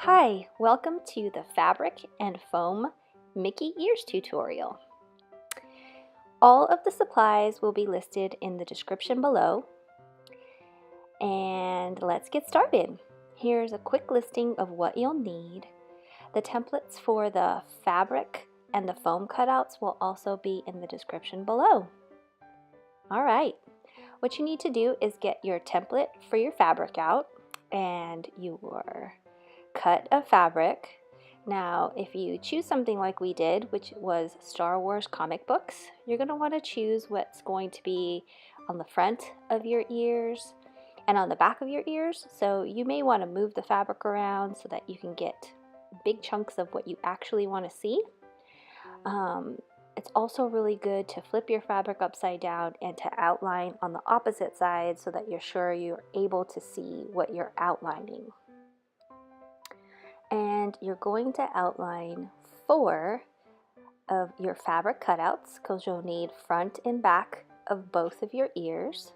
Hi, welcome to the Fabric and Foam Mickey Ears tutorial. All of the supplies will be listed in the description below. And let's get started. Here's a quick listing of what you'll need. The templates for the fabric and the foam cutouts will also be in the description below. All right, what you need to do is get your template for your fabric out and your cut of fabric. Now, if you choose something like we did, which was Star Wars comic books, you're going to want to choose what's going to be on the front of your ears and on the back of your ears. So you may want to move the fabric around so that you can get big chunks of what you actually want to see. It's also really good to flip your fabric upside down and to outline on the opposite side so that you're sure you're able to see what you're outlining. And you're going to outline 4 of your fabric cutouts because you'll need front and back of both of your ears.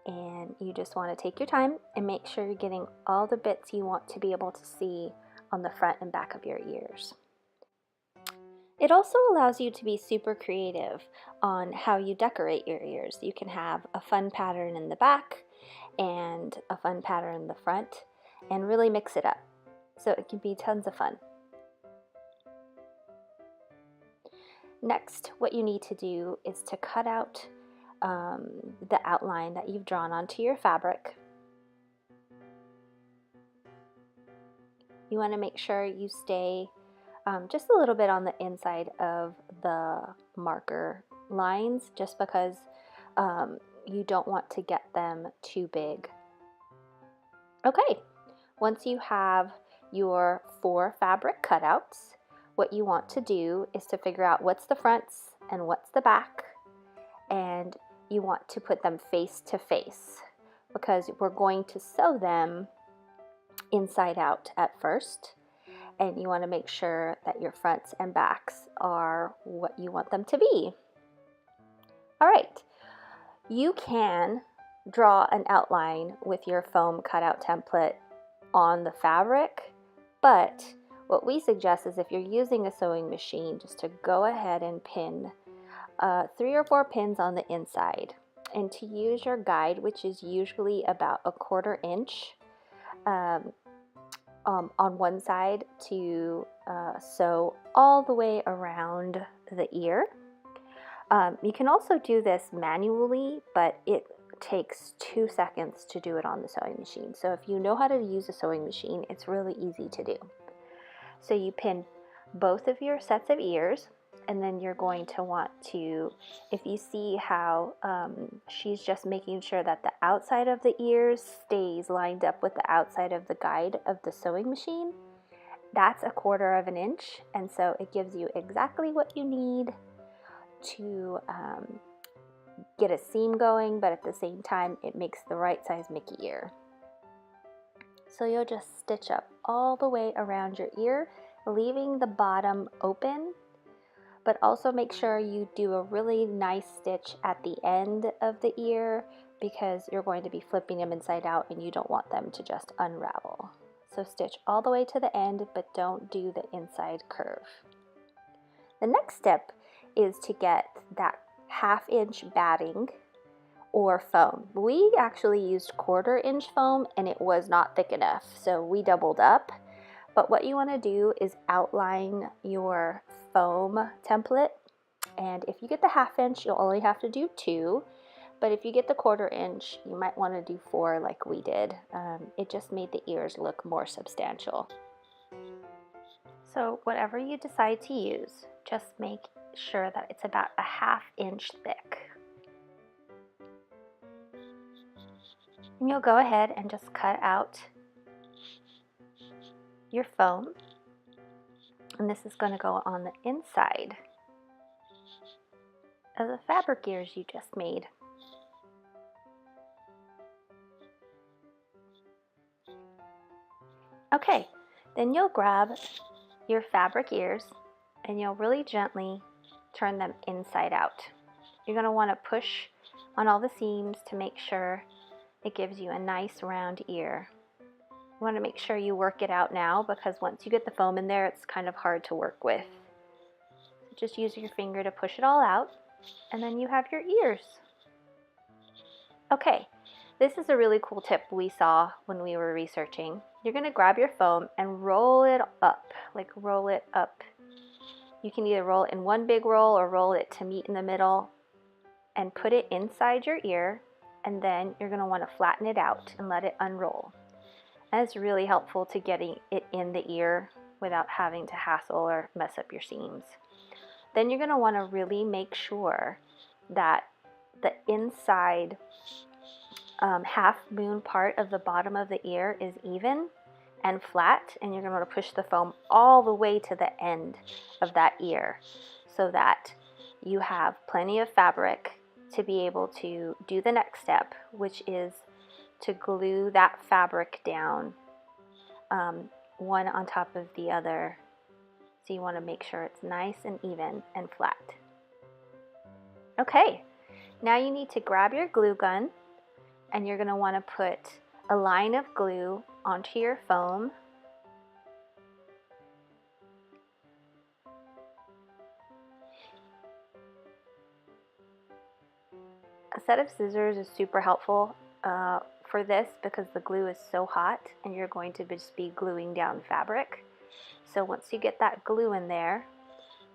And you just want to take your time and make sure you're getting all the bits you want to be able to see on the front and back of your ears. It also allows you to be super creative on how you decorate your ears. You can have a fun pattern in the back and a fun pattern in the front and really mix it up. So it can be tons of fun. Next, what you need to do is to cut out the outline that you've drawn onto your fabric. You want to make sure you stay just a little bit on the inside of the marker lines just because you don't want to get them too big. Okay, once you have your 4 fabric cutouts, what you want to do is to figure out what's the fronts and what's the back, and you want to put them face to face because we're going to sew them inside out at first. And you want to make sure that your fronts and backs are what you want them to be. All right, you can draw an outline with your foam cutout template on the fabric, but what we suggest is if you're using a sewing machine, just to go ahead and pin 3 or 4 pins on the inside, and to use your guide, which is usually about 1/4 inch, on one side to sew all the way around the ear. You can also do this manually, but it takes 2 seconds to do it on the sewing machine. So if you know how to use a sewing machine, it's really easy to do. So you pin both of your sets of ears, and then you're going to want to, if you see how she's just making sure that the outside of the ears stays lined up with the outside of the guide of the sewing machine, that's 1/4 inch, and so it gives you exactly what you need to get a seam going, but at the same time it makes the right size Mickey ear. So you'll just stitch up all the way around your ear, leaving the bottom open, but also make sure you do a really nice stitch at the end of the ear because you're going to be flipping them inside out and you don't want them to just unravel. So stitch all the way to the end, but don't do the inside curve. The next step is to get that 1/2 inch batting or foam. We actually used 1/4 inch foam and it was not thick enough, so we doubled up. But what you want to do is outline your foam template, and if you get the 1/2 inch, you'll only have to do 2, but if you get the 1/4 inch, you might want to do 4 like we did. It just made the ears look more substantial. So whatever you decide to use, just make sure that it's about a 1/2 inch thick. And you'll go ahead and just cut out your foam, and this is going to go on the inside of the fabric ears you just made. Okay, then you'll grab your fabric ears and you'll really gently turn them inside out. You're going to want to push on all the seams to make sure it gives you a nice round ear. You want to make sure you work it out now, because once you get the foam in there, it's kind of hard to work with. Just use your finger to push it all out, and then you have your ears. Okay, this is a really cool tip we saw when we were researching. You're going to grab your foam and roll it up, like roll it up. You can either roll it in one big roll or roll it to meet in the middle and put it inside your ear, and then you're going to want to flatten it out and let it unroll. And it's really helpful to getting it in the ear without having to hassle or mess up your seams. Then you're going to want to really make sure that the inside half moon part of the bottom of the ear is even and flat, and you're going to want to push the foam all the way to the end of that ear so that you have plenty of fabric to be able to do the next step, which is to glue that fabric down one on top of the other. So you want to make sure it's nice and even and flat. Okay, now you need to grab your glue gun, and you're going to want to put a line of glue onto your foam. A set of scissors is super helpful for this because the glue is so hot and you're going to just be gluing down fabric. So once you get that glue in there,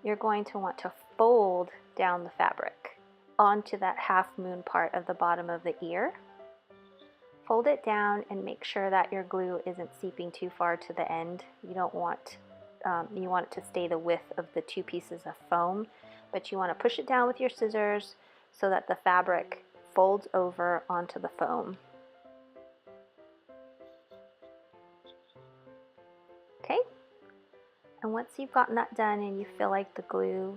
you're going to want to fold down the fabric onto that half moon part of the bottom of the ear. Fold it down and make sure that your glue isn't seeping too far to the end. You don't want, you want it to stay the width of the two pieces of foam, but you want to push it down with your scissors so that the fabric folds over onto the foam. Okay, and once you've gotten that done and you feel like the glue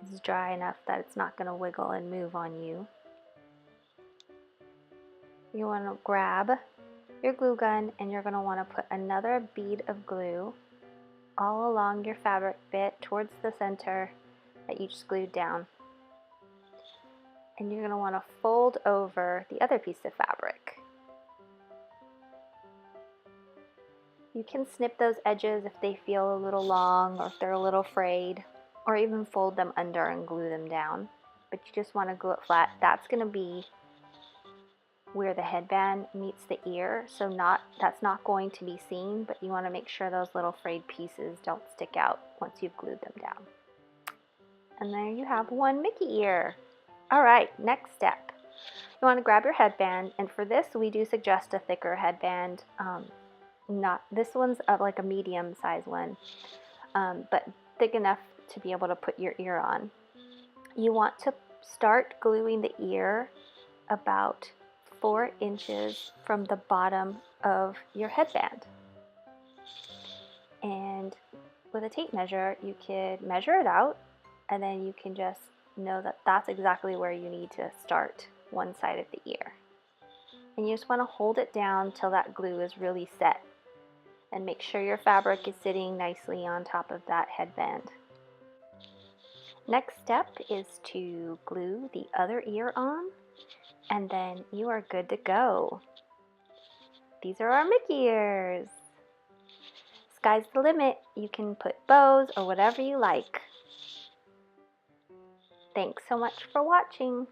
is dry enough that it's not going to wiggle and move on you, you want to grab your glue gun and you're going to want to put another bead of glue all along your fabric bit towards the center that you just glued down. And you're going to want to fold over the other piece of fabric. You can snip those edges if they feel a little long or if they're a little frayed, or even fold them under and glue them down. But you just want to glue it flat. That's going to be where the headband meets the ear, so that's not going to be seen, but you want to make sure those little frayed pieces don't stick out once you've glued them down. And there you have one Mickey ear. All right, next step. You want to grab your headband, and for this we do suggest a thicker headband. This one's like a medium size one, but thick enough to be able to put your ear on. You want to start gluing the ear about 4 inches from the bottom of your headband. And with a tape measure, you could measure it out, and then you can just know that that's exactly where you need to start one side of the ear. And you just want to hold it down till that glue is really set, and make sure your fabric is sitting nicely on top of that headband. Next step is to glue the other ear on, and then you are good to go. These are our Mickey ears. Sky's the limit. You can put bows or whatever you like. Thanks so much for watching.